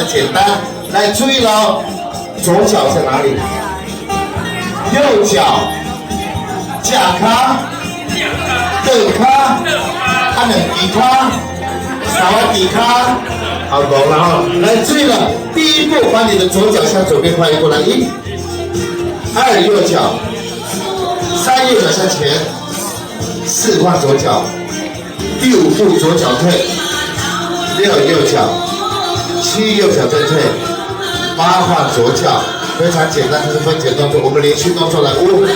简单。来，注意喽，左脚在哪里？右脚架卡、蹬卡、按两底卡、扫底卡。好，懂了哈。来，注意了，第一步把你的左脚向左边跨越过来，1、2右脚，3右脚向前，4换左脚，第5步左脚退，6右脚，7右脚再退，8换左脚。非常简单，这是分解动作，我们连续动作来，5、6、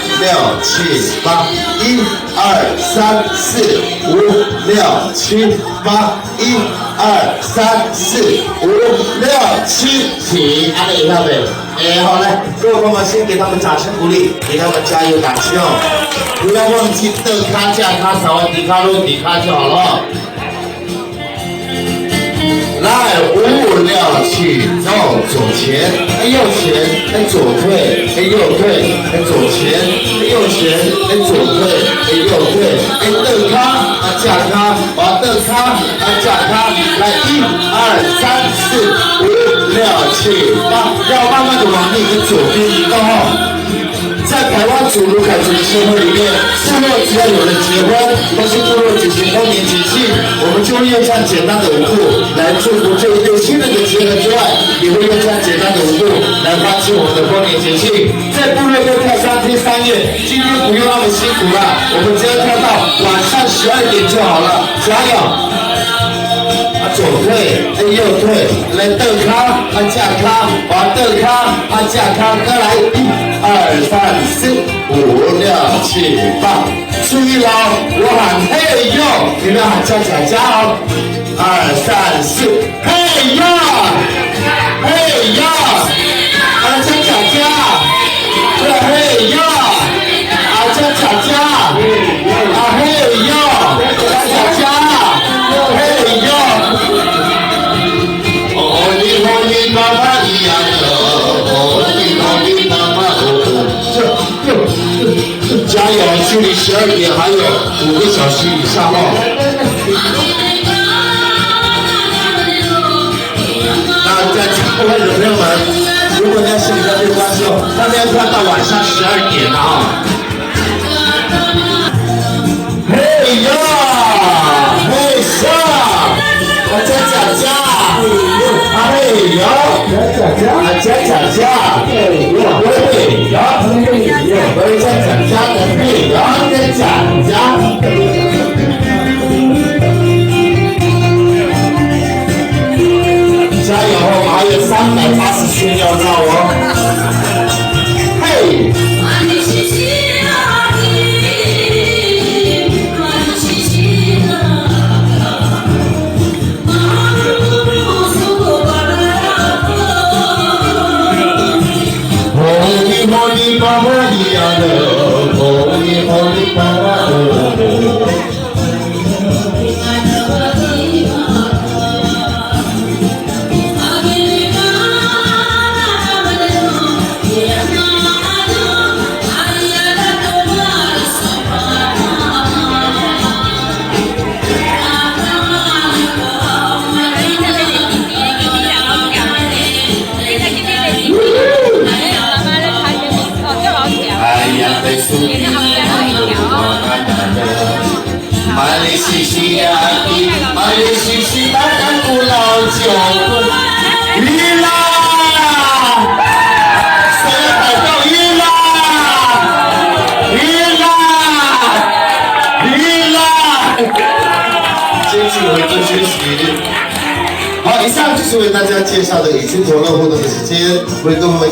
7、8，1、2、3、4、5、6、7、8，1、2、3、4、5、6、7，停，按了以后呗，好来，各位帮忙先给他们掌声鼓励，给他们加油打气哦，不要忘记蹬卡、架卡、扫完底卡、落底卡就好了。来，5、6、7，走，左前，右前，左退，右退，左前，右前，左退，右退，蹬卡，架卡，蹬卡，架卡，来，1、2、3、4、5、6、7、8，要慢慢的往那个左边移动哦。在台湾主卢凯族的社会里面，部落只要有人结婚，都是部落举行丰年节庆，我们就会用这样简单的舞步来祝福这一对新人的结合之外，也会用这样简单的舞步来欢庆我们的丰年节庆。在部落都跳3天3夜，今天不用那么辛苦了，我们只要跳到晚上12点就好了，加油！左退，右退，来蹬卡，架卡，蹬卡，架卡，再来1、2、3、4、5、6、7、8，注意喽，我喊嘿哟，你们喊加哦，2、3、4，嘿哟，嘿哟，加，对，嘿哟，加，嘿哟，加。加油！距离12点还有5个小时以上哦。那在全部会的朋友们，如果你要是你的对关系哦，他们要跳到晚上12点了啊。嘿呀，嘿上，加，嘿呀，加，嘿加油！还有384秒到哦！嘿！好，以上就是为大家介绍的与猪头乐互动的时间，为各位。